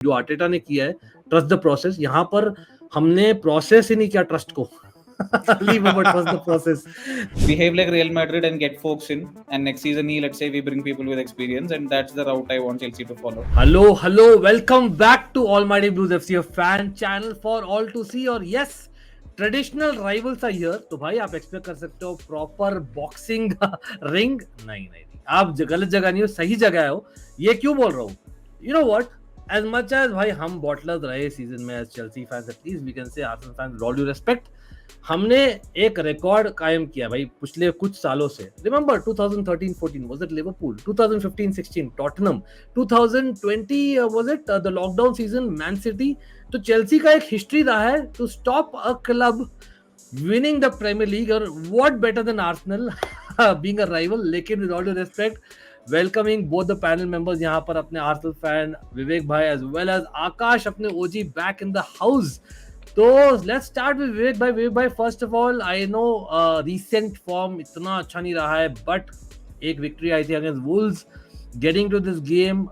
जो आर्टेटा ने किया है, ट्रस्ट द प्रोसेस, यहाँ पर हमने प्रोसेस ही नहीं किया ट्रस्ट को. Leave about trust the process. Behave like Real Madrid and get folks in, and next season, let's say we bring people with experience, and that's the route I want Chelsea to follow. Hello, welcome back to Almighty Blues FC, a fan channel for all to see. और yes, traditional rivals are here. तो भाई आप expect कर सकते हो proper boxing ring. नहीं, आप गलत जगह नहीं हो, सही जगह हो. ये क्यों बोल रहा हूँ? You know what, as much as भाई हम बॉटलर्स रहे सीजन में as Chelsea fans, at least we can say Arsenal fans, all due respect, हमने एक रिकॉर्ड कायम किया भाई पिछले कुछ सालों से. Remember 2013-14 was it Liverpool, 2015-16 Tottenham, 2020 was it the lockdown season Man City. तो चेल्सी का एक हिस्ट्री रहा है to stop a club winning the Premier League. और what better than Arsenal being a rival. लेकिन with all due respect, welcoming both the panel members, यहाँ पर अपने आर्सेनल फैन विवेक भाई एज वेल एज आकाश अपने ओजी बैक इन द हाउस. तो let's start with विवेक भाई. विवेक भाई, first of all I know recent form इतना अच्छा नहीं रहा है, बट एक विक्ट्री आई थी against Wolves. Getting to this game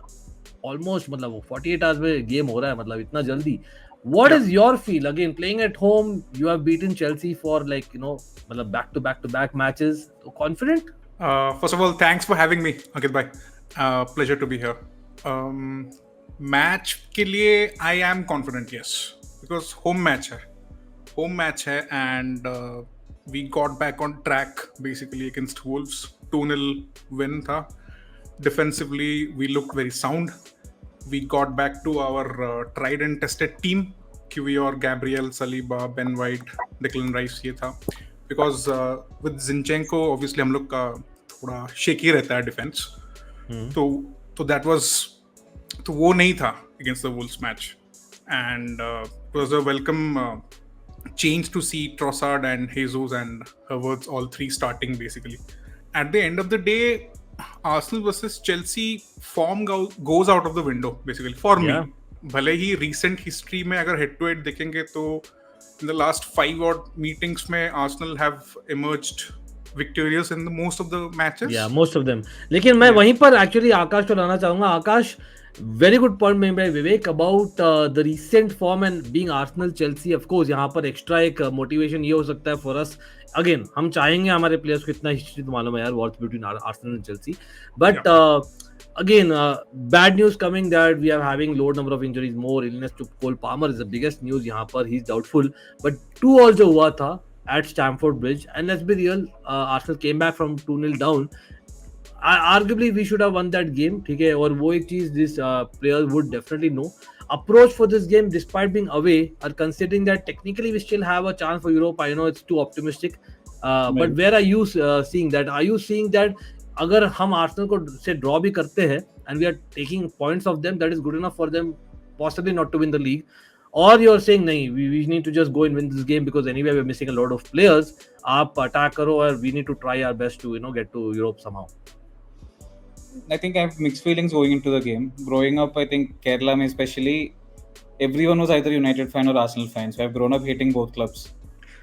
almost, मतलब वो 48 आवर्स में गेम हो रहा है, मतलब इतना जल्दी. What is your feel again playing at home? You have beaten Chelsea for like, you know, मतलब back to back matches. So confident? First of all, thanks for having me, Ankit bhai. Pleasure to be here. Match के लिए I am confident, yes, because home match है, and we got back on track basically against Wolves. 2-0 win था. Defensively, we looked very sound. We got back to our tried and tested team. QVR, Gabriel, Saliba, Ben White, Declan Rice ये था. Because with Zinchenko, obviously हम लोग का थोड़ा shaky रहता है defense. तो that was, तो वो नहीं था against the Wolves match. And it was a welcome change to see Trossard and Jesus and Havertz all three starting basically. At the end of the day, Arsenal versus Chelsea form goes out of the window basically for me. भले ही recent history में अगर head to head देखेंगे तो in the last 5 odd meetings में Arsenal have emerged victorious in the most of the matches. Yeah, most of them. लेकिन मैं वहीं पर actually आकाश को लाना चाहूंगा. आकाश, very good point made by Vivek about the recent form and being Arsenal Chelsea. Of course यहाँ पर extra एक motivation ये हो सकता है for us. Again, हम चाहेंगे हमारे प्लेयर्स को इतना हिस्ट्री तो मालूम है यार, what's between Arsenal and Chelsea. But again, bad news coming that we are having low number of injuries, more illness to Cole Palmer is the biggest news यहाँ पर. He's doubtful. But 2 also हुआ था at Stamford Bridge, and let's be real, Arsenal came back from 2-0 down. Arguably we should have won that game, ठीक है. और वो एक चीज this players would definitely know. Approach for this game, despite being away, are considering that technically we still have a chance for Europe. I know it's too optimistic, but where are you seeing that? Are you seeing that अगर हम Arsenal को से draw भी करते हैं and we are taking points of them, that is good enough for them possibly not to win the league? Or you're saying नहीं, we need to just go and win this game because anyway we're missing a lot of players. आप attack करो और we need to try our best to, you know, get to Europe somehow. I think I have mixed feelings going into the game. Growing up, I think Kerala में especially, everyone was either United fan or Arsenal fan. So I've grown up hating both clubs,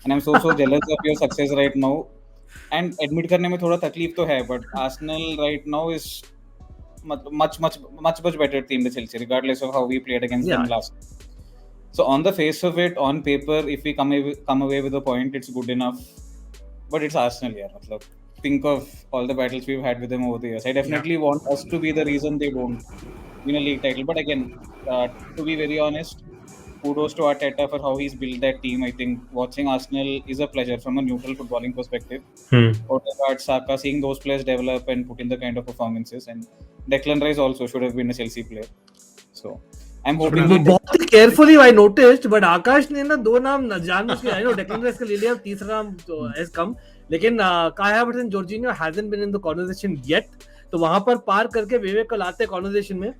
and I'm so jealous of your success right now. And admit करने में थोड़ा तकलीफ तो है, but Arsenal right now is much better team than Chelsea, regardless of how we played against them last. So on the face of it, on paper, if we come away with a point, it's good enough. But it's Arsenal, yeah. मतलब, think of all the battles we've had with them over the years. I definitely want us to be the reason they don't win a league title. But again, to be very honest, kudos to Arteta for how he's built that team. I think watching Arsenal is a pleasure from a neutral footballing perspective. Odegaard, Saka, seeing those players develop and put in the kind of performances. And Declan Rice also should have been a Chelsea player. So I'm hoping बहुत ही carefully I noticed, but आकाश ने ना 2 नाम जानबूझ के, I know Declan Rice का ले लिया, तीसरा नाम तो has come, लेकिन Kai Havertz and Jorginho hasn't been in the conversation yet. तो वहां पर पार करके विवेक को लाते कॉन्वर्सेशन में.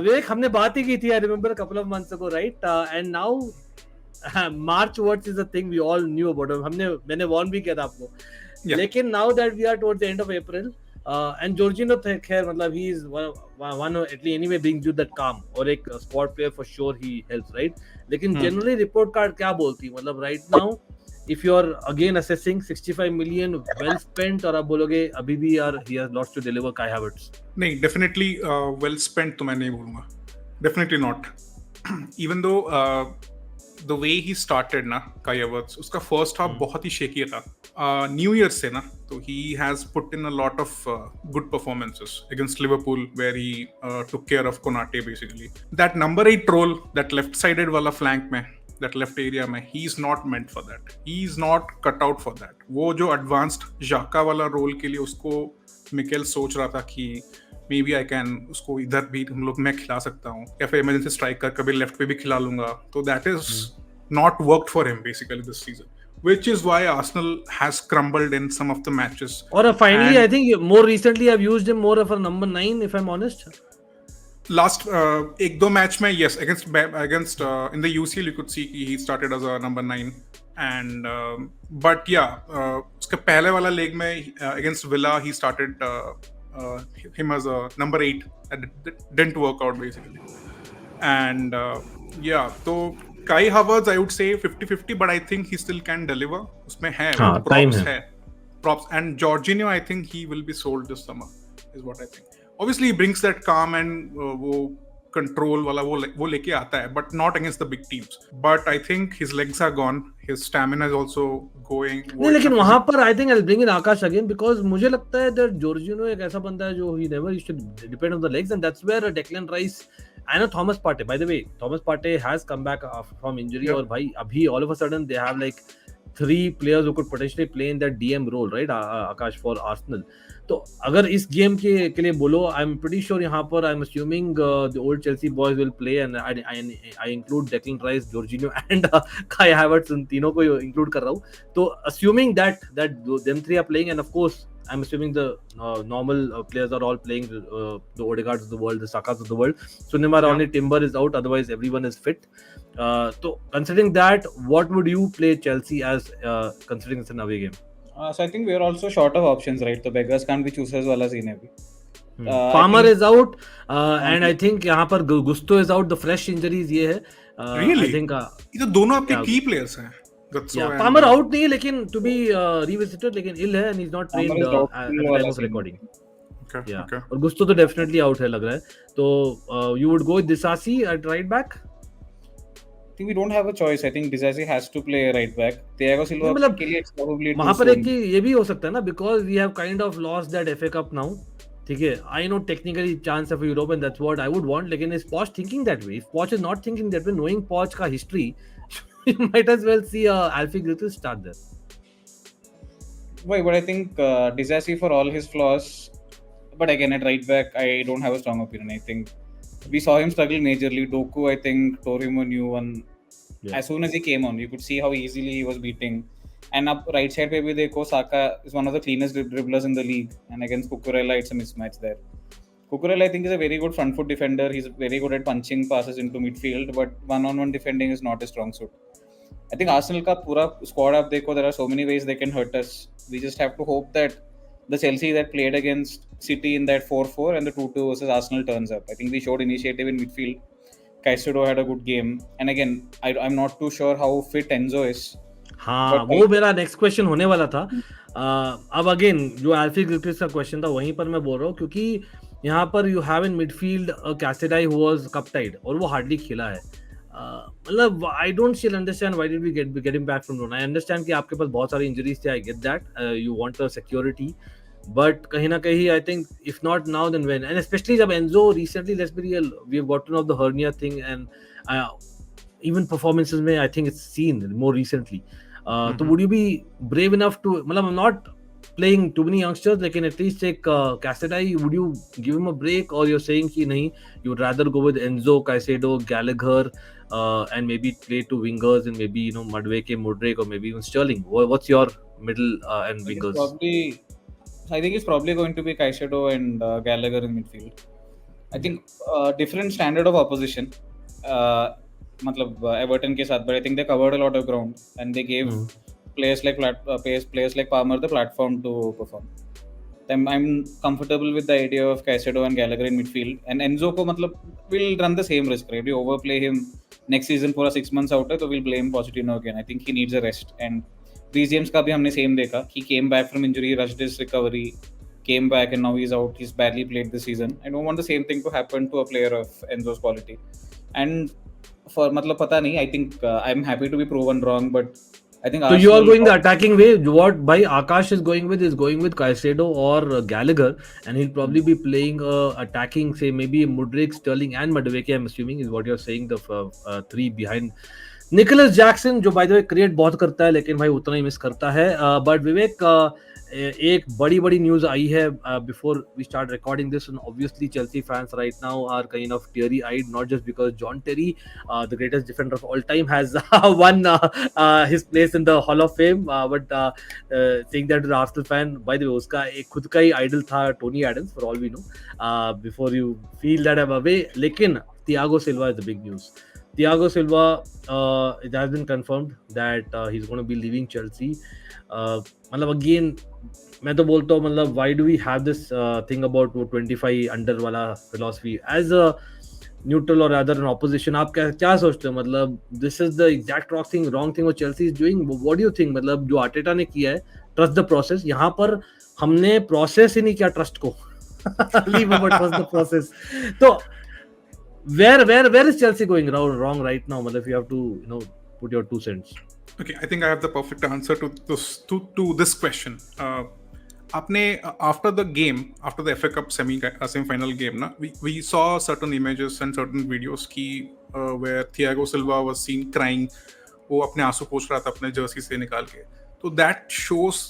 विवेक, हमने बात ही की थी, I remember a couple of months ago, right? And now March words is a thing we all knew about. मैंने warn भी किया था आपको. लेकिन now that we are towards the end of April, and Jorginho खैर मतलब he is one at least anyway brings you that calm, और एक squad player for sure he helps, right? लेकिन generally report card क्या बोलती, मतलब right now if you are again assessing 65 million well spent, और आप बोलोगे अभी भी यार he has lots to deliver Kai Havertz. नहीं, definitely well spent तो मैं नहीं बोलूँगा. Definitely not. Even though the way he started ना Kai Havertz, उसका first half बहुत ही shaky था. New Year से ना, तो he has put in a lot of good performances against Liverpool, where he took care of Konate basically. That number 8 role, that left-sided वाला flank में, that left area में, he is not meant for that. He is not cut out for that. वो जो advanced Xhaka वाला role के लिए उसको Mikel सोच रहा था कि मे बी आई कैन उसको इधर भी हम लोग मैं खिला सकता हूँ, या फिर इमरजेंसी स्ट्राइकर कभी लेफ्ट पे भी खिला लूंगा, तो that is not worked for him basically this season, which is why Arsenal has crumbled in some of the matches. Or finally, I think more recently I've used him more of a number 9, if I'm honest. Last एक दो match में yes against in the UCL you could see he started as a number 9 and but yeah उसके पहले वाला leg में against Villa he started him as a number 8 that didn't work out basically and yeah तो Kai Havertz I would say 50-50 but I think he still can deliver उसमें है props है props and Jorginho I think he will be sold this summer is what I think. Obviously he brings that calm and वो control वाला वो लेके आता है but not against the big teams but I think his legs are gone, his stamina is also going. नहीं लेकिन वहाँ पर I think I'll bring in Akash again because मुझे लगता है that Jorginho एक ऐसा बंदा है जो he never used to depend on the legs and that's where Declan Rice and Thomas Partey, by the way, Thomas Partey has come back from injury और भाई अभी all of a sudden they have like 3 players who could potentially play in that DM role, right? Akash for Arsenal. तो अगर इस game के लिए बोलो, I am pretty sure यहाँ पर I am assuming the old Chelsea boys will play and I include Declan Rice, Jorginho and Kai Havertz, उन तीनों को इंक्लूड कर रहा हूँ. तो assuming that them three are playing and of course I'm assuming the normal players are all playing, the Odegaards of the world, the Sakas of the world. So only Timber is out, otherwise everyone is fit. So considering that, what would you play Chelsea as considering it's an away game? So I think we are also short of options, right? So beggars can't be choosers wala scene hai. Palmer is out, and I think यहाँ पर Gusto is out. The fresh injuries ये है. Really? I think ये तो दोनों आपके key players हैं. Palmer out नहीं है लेकिन to be revisited, लेकिन ill है and he's not trained at the time of recording. Okay. Okay. और Gusto तो definitely out है लग रहा है. तो you would go with Disasi at right back? I think we don't have a choice. I think Disasi has to play right back. Thiago Silva के लिए probably वहाँ पर एक ये भी हो सकता है ना, because we have kind of lost that FA Cup now. ठीक है, I know technically chance of Europe and that's what I would want, लेकिन is Poch thinking that way? If Poch is not thinking that way, knowing Poch का history, you might as well see Alfie Griffiths start there. Why? But I think Disasi for all his flaws, but again at right back, I don't have a strong opinion. I think we saw him struggle majorly. Doku, I think, tore him a new one. Yeah. As soon as he came on, you could see how easily he was beating. And up right side पे भी देखो, Saka is one of the cleanest dribblers in the league. And against Cucurella, it's a mismatch there. Cucurella, I think, is a very good front foot defender. He's very good at punching passes into midfield, but one-on-one defending is not a strong suit. I think Arsenal का पूरा squad आप देखो, there are so many ways they can hurt us. We just have to hope that the Chelsea that played against City in that 4-4 and the 2-2 versus Arsenal turns up. I think we showed initiative in midfield. Caicedo had a good game. And again, I'm not too sure how fit Enzo is. हाँ, वो मेरा next question होने वाला था. अब again जो एल्फी Griffiths का question था वहीं पर मैं बोल रहा हूँ, क्योंकि यहाँ पर you have in midfield Caicedo who was cup tied और वो हार्डली खेला है. मतलब I don't still understand why did we get him back from loan. I understand कि आपके पास बहुत सारी इंजरीज थे, I get that, you want a security, but कहीं ना कहीं I think if not now then when, and especially जब Enzo recently, let's be real, we have gotten of the hernia thing and even performances में I think it's seen more recently. तो would you be brave enough to, मतलब I'm not playing too many youngsters, लेकिन at least take Casadei, would you give him a break, or you're saying कि नहीं, you would rather go with Enzo, Caicedo, Gallagher, and maybe play two wingers and maybe, you know, Madueke, Mudryk, or maybe even Sterling? What's your middle and wingers? I think it's probably going to be Caicedo and Gallagher in midfield. I think different standard of opposition. मतलब Everton के साथ, but I think they covered a lot of ground and they gave players like Palmer the platform to perform. I'm comfortable with the idea of Caicedo and Gallagher in midfield, and Enzo को मतलब will run the same risk, right? We overplay him next season पूरा 6 months out है, तो we'll blame Pochettino again. I think he needs a rest, and Reece James का भी हमने same देखा. He came back from injury, rushed his recovery, came back and now he's out. He's barely played this season. I don't want the same thing to happen to a player of Enzo's quality. And for मतलब पता नहीं. I think I'm happy to be proven wrong, but I think. So you are going the attacking way. What by Akash is going with Caicedo or Gallagher, and he'll probably be playing attacking, say maybe Mudryk, Sterling, and Madueke. I'm assuming is what you're saying. The three behind. Nicholas Jackson जो bye the way create बहुत करता है लेकिन भाई उतना ही miss करता है but विवेक एक बड़ी न्यूज आई है before we start recording this and obviously Chelsea fans right now are kind of teary eyed not just because John Terry the greatest defender of all time has won his place in the hall of fame but saying that the Arsenal fan by the way उसका एक खुद का ही idol था Tony Adams for all we know before you feel that I am away लेकिन Thiago Silva is the big news Thiago Silva, it has been confirmed that he's going to be leaving Chelsea. मतलब again, मैं तो बोलता हूँ मतलब why do we have this thing about 25 under वाला philosophy as a neutral or rather an opposition? आप क्या सोचते हो मतलब this is the exact wrong thing what Chelsea is doing. What do you think? मतलब जो आर्टेटा ने किया है trust the process. यहाँ पर हमने process ही नहीं किया trust को. Leave about trust the process. तो Where is Chelsea going wrong right now? If you have to, put your 2 cents. Okay, I think I have the perfect answer to this question. आपने after the game, after the FA Cup semi-final game, na, we saw certain images and certain videos की where Thiago Silva was seen crying. वो अपने आंसू पोंछ रहा था अपने Jersey से निकाल के. So that shows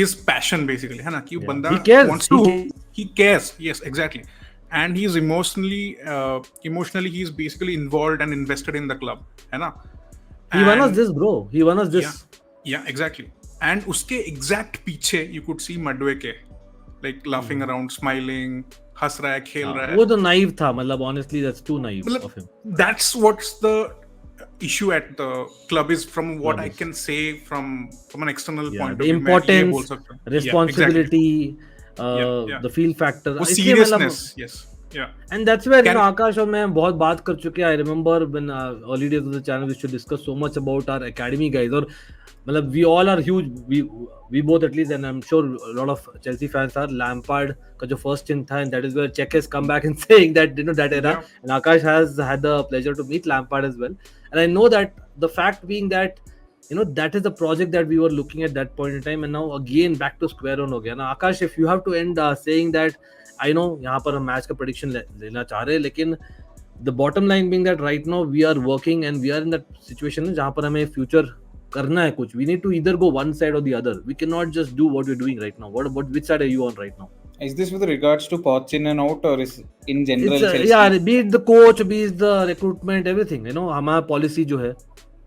his passion basically, है ना कि बंदा he cares. Yes, exactly. And he's emotionally he's basically involved and invested in the club, है ना? He won us this, bro. He won us this. Yeah, exactly. And उसके exact पीछे you could see Madueke like laughing around, smiling, हंस रहा है, खेल रहा है. वो तो naive था, मतलब honestly that's too naive of him. That's what's the issue at the club is from what I can say from an external point of view. The importance, responsibility. The feel factor, seriousness, yes, yeah, and that's where Akash और मैं बहुत बात कर चुके हैं. I remember when early days of the channel we used to discuss so much about our academy guys और मतलब we all are huge, we both at least, and I'm sure a lot of Chelsea fans are. Lampard का जो first stint था, and that is where Czech has come back and saying that that era, and Akash has had the pleasure to meet Lampard as well, and I know that the fact being that that is the project that we were looking at that point in time, and now again back to square one हो गया ना. Akash, if you have to end saying that, I know यहाँ पर हम match का prediction लेना चाह रहे हैं, लेकिन the bottom line being that right now we are working and we are in that situation जहाँ पर हमें future करना है कुछ. We need to either go one side or the other. We cannot just do what we're doing right now. Which side are you on right now? Is this with regards to Poch in and out, or is in general? Be it the coach, be it the recruitment, everything. हमारा policy जो है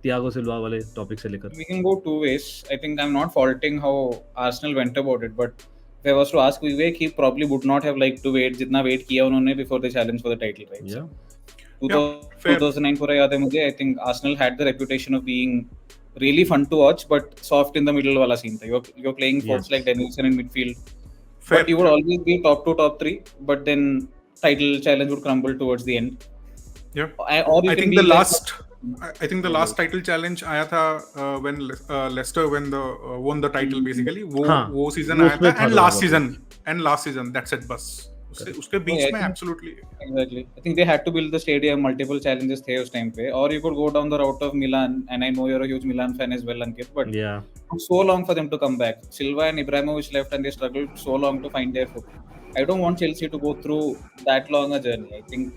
Thiago Silva वाले topic से लेकर. We can go two ways. I think I'm not faulting how Arsenal went about it, but if I was to ask Vivek, he probably would not have liked to wait जितना wait किया उन्होंने before the challenge for the title, right? Yeah. 2009 पूरा याद है मुझे. I think Arsenal had the reputation of being really fun to watch, but soft in the middle वाला scene था. You're playing folks like Danielson in midfield, but you would always be top 2, top 3, but then title challenge would crumble towards the end. Yeah. I think the last title challenge आया था when Leicester won the title basically. वो season आया था, and last season that's it बस. उसके बीच में absolutely. Exactly. I think they had to build the stadium. Multiple challenges थे उस time पे. Or you could go down the route of Milan, and I know you're a huge Milan fan as well, Ankit. But it took so long for them to come back. Silva and Ibrahimovic left, and they struggled so long to find their foot. I don't want Chelsea to go through that long a journey. I think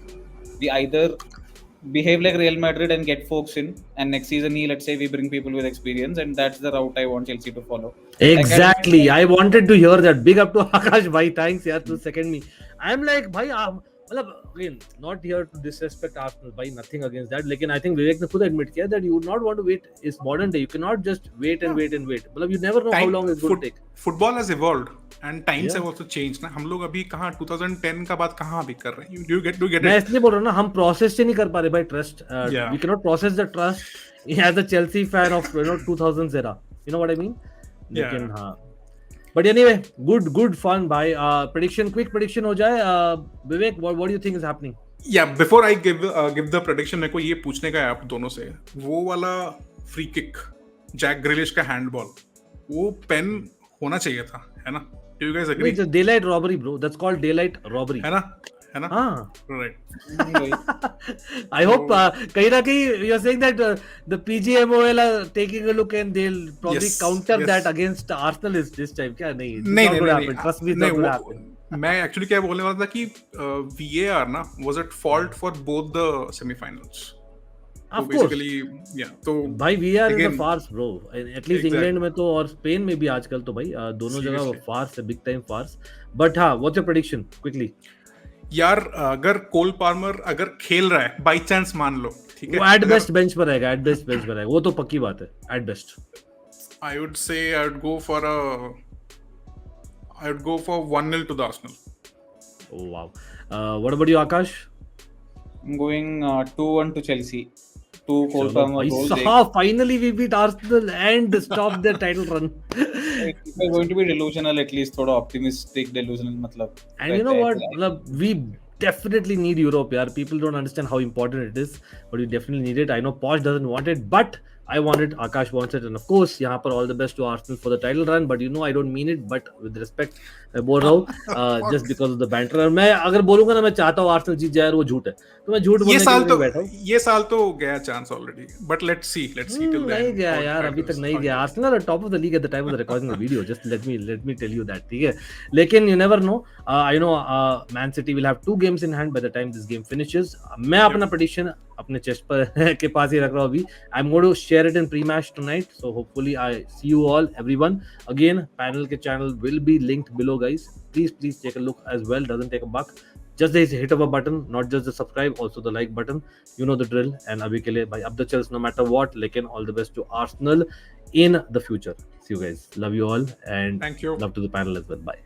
we either behave like Real Madrid and get folks in, and next season let's say we bring people with experience, and that's the route I want Chelsea to follow. Exactly. I wanted to hear that. Big up to Akash bhai, thanks yaar to second me. I'm like bhai again, not here to disrespect Arsenal, bhai, nothing against that, लेकिन I think Vivek ने खुद admit किया that you would not want to wait. It's modern day, you cannot just wait and wait. You never know how long it's going to take. Football has evolved and times have also changed ना. हम लोग अभी कहाँ 2010 का बात कहाँ अभी कर रहे हैं? You get it. मैं इसलिए बोल रहा हूँ ना, हम process से नहीं कर पा रहे भाई trust. We cannot process the trust as a Chelsea fan of 2000s era. You know what I mean? लेकिन हाँ. But anyway, good fun bhai. Quick prediction हो जाए. Vivek, what do you think is happening? Yeah, before I give the prediction, मेरे को ये पूछने का है आप दोनों से. वो वाला free kick, जैक ग्रिलिश का हैंडबॉल, वो पेन होना चाहिए था, है ना? Do you guys agree? It's a daylight robbery, bro. That's called daylight robbery. है ना? हाँ. Right. I hope कहीं ना कहीं you're saying that the PGMOL are taking a look and they'll probably Yes, counter yes. that against Arsenal is this time. क्या नहीं? It's नहीं not नहीं gonna नहीं happen. Trust me, it's not gonna happen. मैं actually क्या बोलने वाला था कि VAR ना was at fault for both the semi-finals. Of course. Basically, yeah. तो भाई VAR is a again, farce, bro. At least Exactly. England में तो और स्पेन में भी आजकल तो भाई दोनों जगह Seriously. फार्स है, बिग टाइम फार्स. बट हाँ, what's your prediction? Quickly. यार अगर कोल पार्मर अगर खेल रहा है बाई चांस मान लो, ठीक है, वो एट बेस्ट बेंच पर रहेगा, एट बेस्ट बेंच पर रहेगा, वो तो पक्की बात है, at best. I would say I would go for 1-0 to the Arsenal. Oh wow. What about you, Akash? I'm going 2-1 to Chelsea. 2 Cole चलो Palmer भाई goals. साहब, finally we beat Arsenal and stop their title run. If we're going to be delusional, at least थोड़ा optimistic delusional मतलब. And you know what? मतलब, we definitely need Europe, yaar. People don't understand how important it is, but we definitely need it. I know Posh doesn't want it, but I want it. Akash wants it, and of course, यहाँ पर all the best to Arsenal for the title run. But you know, I don't mean it. But with respect, मैं बोल रहा हूँ just because of the banter. मैं अगर बोलूँगा ना मैं चाहता हूँ Arsenal जीत जाए, वो झूठ है. तो मैं झूठ बोलने के लिए नहीं बैठा हूँ. ये साल तो गया chance already, but let's see till then. नहीं गया यार, अभी तक नहीं गया. Arsenal are top of the league at the time of the recording of the video. Just let me tell you that, ठीक है. लेकिन you never know. I know Man City will have 2 games in hand by the time this game finishes. मैं अपना prediction अपने chest पर के पास ही रख रहा हूँ अभी. I'm going to share it in pre-match tonight. So hopefully I see you all, everyone. Again, panel के channel will be linked below, guys. Please take a look as well. Doesn't take a buck. Just the hit of a button, not just the subscribe, also the like button. You know the drill. And अभी के लिए भाई अब the chills no matter what. लेकिन all the best to Arsenal in the future. See you guys. Love you all and Thank you. love to the panel as well. Bye.